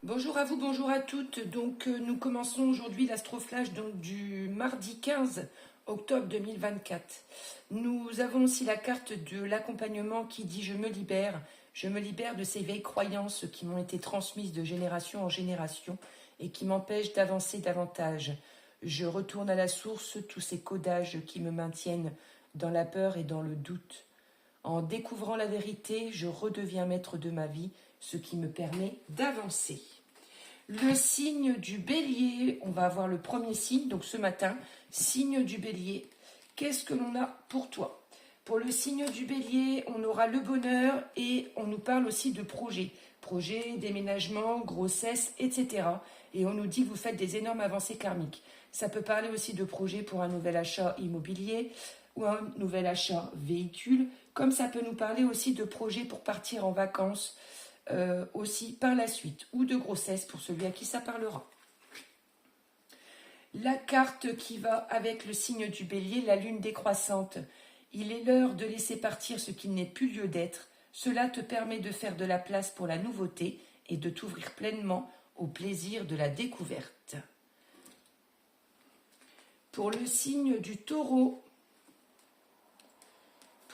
Bonjour à vous, bonjour à toutes. Nous commençons aujourd'hui l'astroflash du mardi 15 octobre 2024. Nous avons aussi la carte de l'accompagnement qui dit je me libère de ces vieilles croyances qui m'ont été transmises de génération en génération et qui m'empêchent d'avancer davantage. Je retourne à la source, tous ces codages qui me maintiennent dans la peur et dans le doute. En découvrant la vérité, je redeviens maître de ma vie, ce qui me permet d'avancer. Le signe du bélier, on va avoir le premier signe, donc ce matin, signe du bélier. Qu'est-ce que l'on a pour toi? Pour le signe du bélier, on aura le bonheur et on nous parle aussi de projets. Projets, déménagement, grossesse, etc. Et on nous dit que vous faites des énormes avancées karmiques. Ça peut parler aussi de projets pour un nouvel achat immobilier ou un nouvel achat véhicule, comme ça peut nous parler aussi de projets pour partir en vacances, aussi par la suite, ou de grossesse pour celui à qui ça parlera. La carte qui va avec le signe du bélier, la lune décroissante. Il est l'heure de laisser partir ce qui n'est plus lieu d'être. Cela te permet de faire de la place pour la nouveauté et de t'ouvrir pleinement au plaisir de la découverte. Pour le signe du taureau,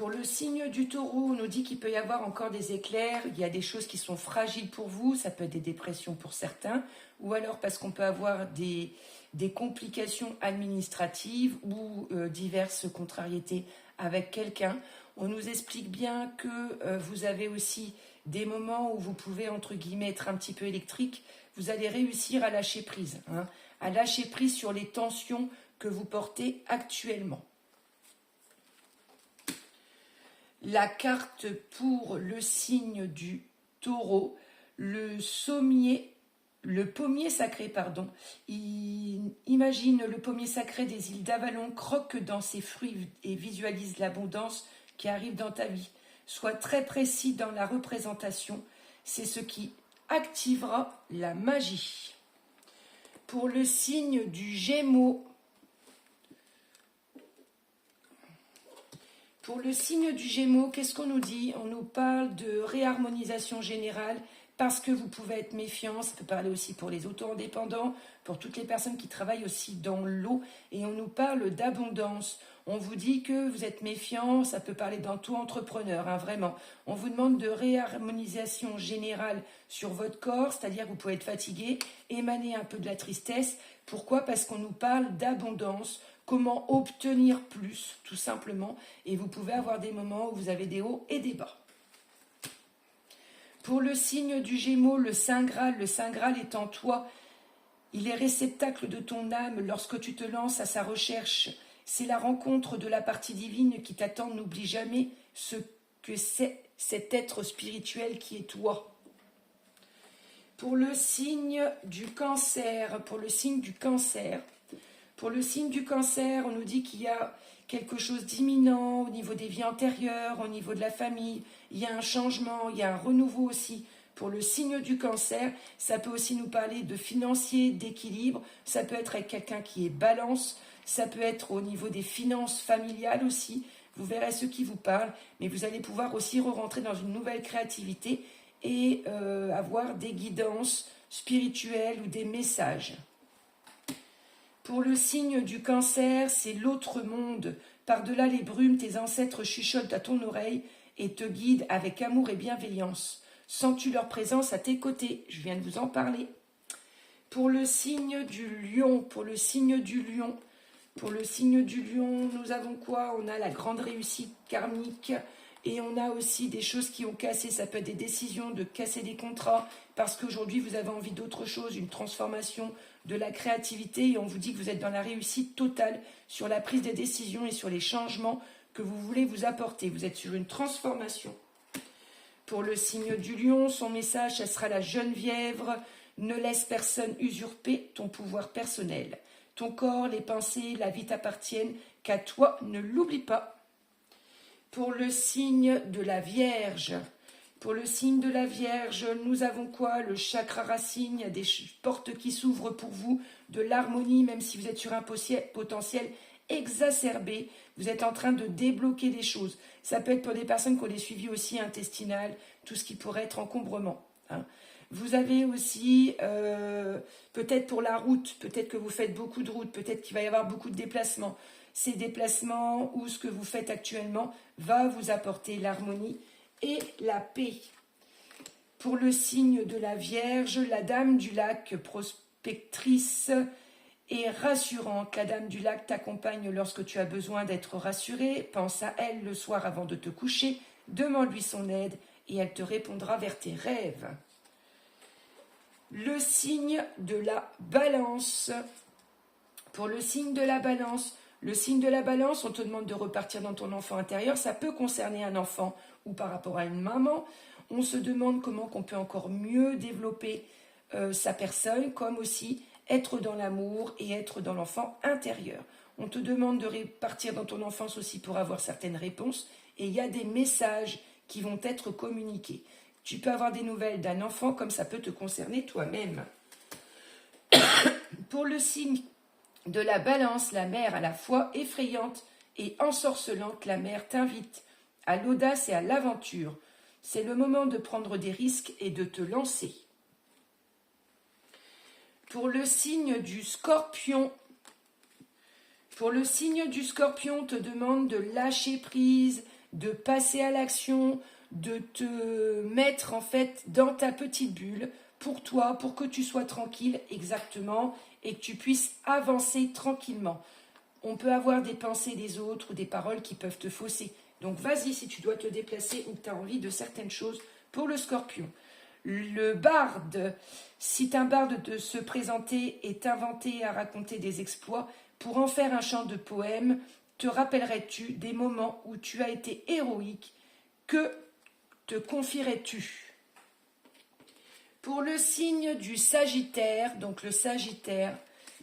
on nous dit qu'il peut y avoir encore des éclairs, il y a des choses qui sont fragiles pour vous, ça peut être des dépressions pour certains, ou alors parce qu'on peut avoir des complications administratives ou diverses contrariétés avec quelqu'un. On nous explique bien que vous avez aussi des moments où vous pouvez, entre guillemets, être un petit peu électrique. Vous allez réussir à lâcher prise, à lâcher prise sur les tensions que vous portez actuellement. La carte pour le signe du taureau, le pommier sacré, imagine le pommier sacré des îles d'Avalon, croque dans ses fruits et visualise l'abondance qui arrive dans ta vie. Sois très précis dans la représentation, c'est ce qui activera la magie. Pour le signe du Gémeaux, qu'est-ce qu'on nous dit? On nous parle de réharmonisation générale parce que vous pouvez être méfiant. Ça peut parler aussi pour les auto-indépendants, pour toutes les personnes qui travaillent aussi dans l'eau. Et on nous parle d'abondance. On vous dit que vous êtes méfiant, ça peut parler d'auto-entrepreneur, vraiment. On vous demande de réharmonisation générale sur votre corps, c'est-à-dire que vous pouvez être fatigué, émaner un peu de la tristesse. Pourquoi? Parce qu'on nous parle d'abondance. Comment obtenir plus, tout simplement. Et vous pouvez avoir des moments où vous avez des hauts et des bas. Pour le signe du Gémeaux, le Saint Graal est en toi. Il est réceptacle de ton âme lorsque tu te lances à sa recherche. C'est la rencontre de la partie divine qui t'attend. N'oublie jamais ce que c'est cet être spirituel qui est toi. Pour le signe du Cancer, on nous dit qu'il y a quelque chose d'imminent au niveau des vies antérieures, au niveau de la famille. Il y a un changement, il y a un renouveau aussi. Pour le signe du Cancer, ça peut aussi nous parler de financier, d'équilibre. Ça peut être avec quelqu'un qui est balance. Ça peut être au niveau des finances familiales aussi. Vous verrez ce qui vous parle. Mais vous allez pouvoir aussi re-rentrer dans une nouvelle créativité et avoir des guidances spirituelles ou des messages. Pour le signe du Cancer, c'est l'autre monde. Par-delà les brumes, tes ancêtres chuchotent à ton oreille et te guident avec amour et bienveillance. Sens-tu leur présence à tes côtés? Je viens de vous en parler. Pour le signe du Lion, nous avons quoi? On a la grande réussite karmique. Et on a aussi des choses qui ont cassé, ça peut être des décisions de casser des contrats, parce qu'aujourd'hui vous avez envie d'autre chose, une transformation, de la créativité, et on vous dit que vous êtes dans la réussite totale sur la prise des décisions et sur les changements que vous voulez vous apporter. Vous êtes sur une transformation. Pour le signe du Lion, son message, ça sera la Geneviève. Ne laisse personne usurper ton pouvoir personnel. Ton corps, les pensées, la vie t'appartiennent, qu'à toi, ne l'oublie pas. Pour le signe de la Vierge, nous avons quoi? Le chakra racine, il y a des portes qui s'ouvrent pour vous, de l'harmonie, même si vous êtes sur un potentiel exacerbé, vous êtes en train de débloquer des choses. Ça peut être pour des personnes qui ont des suivis aussi intestinales, tout ce qui pourrait être encombrement. Vous avez aussi, peut-être pour la route, peut-être que vous faites beaucoup de routes, peut-être qu'il va y avoir beaucoup de déplacements. Ces déplacements ou ce que vous faites actuellement va vous apporter l'harmonie et la paix. Pour le signe de la Vierge, la Dame du Lac, prospectrice et rassurante. La Dame du Lac t'accompagne lorsque tu as besoin d'être rassuré. Pense à elle le soir avant de te coucher. Demande-lui son aide et elle te répondra vers tes rêves. Le signe de la Balance. Pour le signe de la Balance, on te demande de repartir dans ton enfant intérieur. Ça peut concerner un enfant ou par rapport à une maman. On se demande comment on peut encore mieux développer sa personne, comme aussi être dans l'amour et être dans l'enfant intérieur. On te demande de repartir dans ton enfance aussi pour avoir certaines réponses. Et il y a des messages qui vont être communiqués. Tu peux avoir des nouvelles d'un enfant comme ça peut te concerner toi-même. Pour le signe de la Balance, la mer à la fois effrayante et ensorcelante, la mer t'invite à l'audace et à l'aventure. C'est le moment de prendre des risques et de te lancer. Pour le signe du Scorpion, on te demande de lâcher prise, de passer à l'action, de te mettre en fait dans ta petite bulle pour toi, pour que tu sois tranquille exactement et que tu puisses avancer tranquillement. On peut avoir des pensées des autres ou des paroles qui peuvent te fausser. Donc vas-y si tu dois te déplacer ou que tu as envie de certaines choses pour le Scorpion. Le barde, si un barde de se présenter et t'inventer à raconter des exploits, pour en faire un chant de poème, te rappellerais-tu des moments où tu as été héroïque? Que te confierais-tu? Pour le signe du Sagittaire,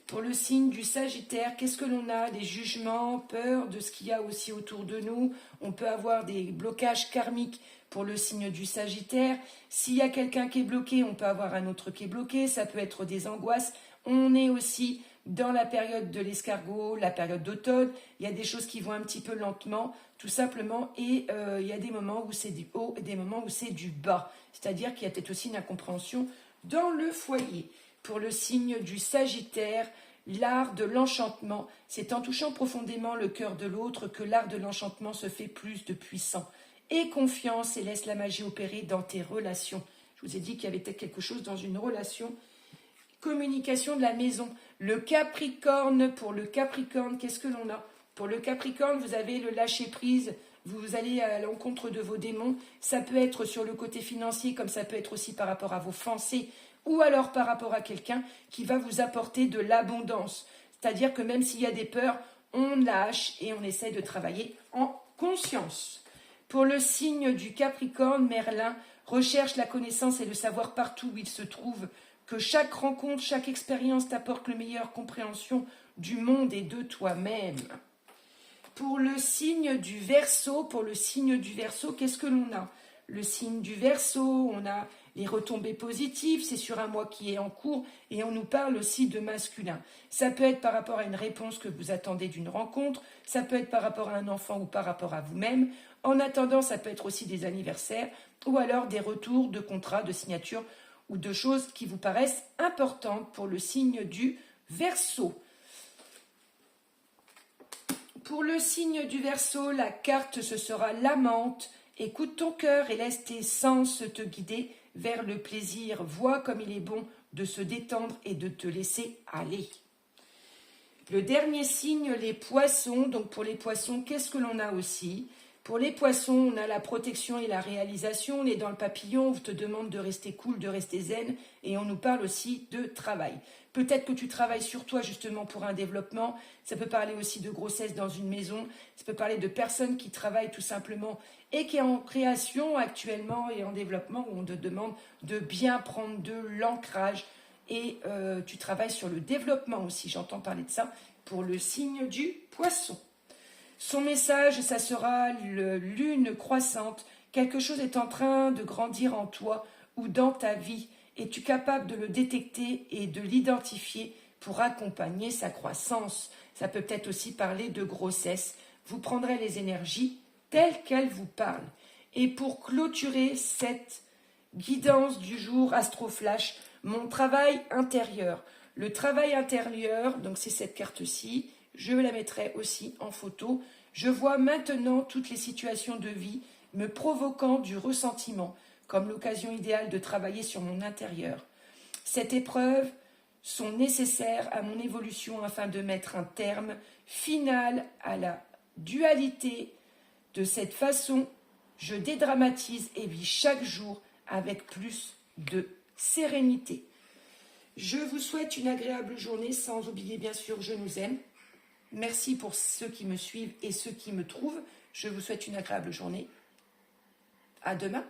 pour le signe du Sagittaire, qu'est-ce que l'on a? Des jugements, peur de ce qu'il y a aussi autour de nous. On peut avoir des blocages karmiques pour le signe du Sagittaire. S'il y a quelqu'un qui est bloqué, on peut avoir un autre qui est bloqué. Ça peut être des angoisses. On est aussi dans la période de l'escargot, la période d'automne. Il y a des choses qui vont un petit peu lentement, tout simplement. Et il y a des moments où c'est du haut et des moments où c'est du bas. C'est-à-dire qu'il y a peut-être aussi une incompréhension dans le foyer. Pour le signe du Sagittaire, l'art de l'enchantement, c'est en touchant profondément le cœur de l'autre que l'art de l'enchantement se fait plus de puissant. Aie confiance et laisse la magie opérer dans tes relations. Je vous ai dit qu'il y avait peut-être quelque chose dans une relation. Communication de la maison. Le Capricorne, pour le Capricorne, qu'est-ce que l'on a? Pour le Capricorne, vous avez le lâcher-prise. Vous allez à l'encontre de vos démons. Ça peut être sur le côté financier, comme ça peut être aussi par rapport à vos pensées, ou alors par rapport à quelqu'un qui va vous apporter de l'abondance. C'est-à-dire que même s'il y a des peurs, on lâche et on essaie de travailler en conscience. Pour le signe du Capricorne, Merlin recherche la connaissance et le savoir partout où il se trouve, que chaque rencontre, chaque expérience t'apporte la meilleure compréhension du monde et de toi-même. Pour le signe du Verseau, qu'est-ce que l'on a? Le signe du Verseau, on a les retombées positives, c'est sur un mois qui est en cours et on nous parle aussi de masculin. Ça peut être par rapport à une réponse que vous attendez d'une rencontre, ça peut être par rapport à un enfant ou par rapport à vous-même. En attendant, ça peut être aussi des anniversaires ou alors des retours de contrats, de signatures ou de choses qui vous paraissent importantes pour le signe du Verseau. Pour le signe du Verseau, la carte ce sera l'amante. Écoute ton cœur et laisse tes sens te guider vers le plaisir. Vois comme il est bon de se détendre et de te laisser aller. Le dernier signe, les poissons. Donc pour les poissons, qu'est-ce que l'on a aussi? Pour les poissons, on a la protection et la réalisation. On est dans le papillon, on te demande de rester cool, de rester zen. Et on nous parle aussi de travail. Peut-être que tu travailles sur toi justement pour un développement. Ça peut parler aussi de grossesse dans une maison. Ça peut parler de personnes qui travaillent tout simplement et qui est en création actuellement et en développement où on te demande de bien prendre de l'ancrage. Et tu travailles sur le développement aussi. J'entends parler de ça pour le signe du Poisson. Son message, ça sera le lune croissante. Quelque chose est en train de grandir en toi ou dans ta vie. Es-tu capable de le détecter et de l'identifier pour accompagner sa croissance? Ça peut peut-être aussi parler de grossesse. Vous prendrez les énergies telles qu'elles vous parlent. Et pour clôturer cette Guidance du jour, Astroflash, mon travail intérieur. Le travail intérieur, donc c'est cette carte-ci, je la mettrai aussi en photo. Je vois maintenant toutes les situations de vie me provoquant du ressentiment, comme l'occasion idéale de travailler sur mon intérieur. Cette épreuve sont nécessaires à mon évolution afin de mettre un terme final à la dualité. De cette façon, je dédramatise et vis chaque jour avec plus de sérénité. Je vous souhaite une agréable journée, sans oublier bien sûr, je nous aime. Merci pour ceux qui me suivent et ceux qui me trouvent. Je vous souhaite une agréable journée. À demain.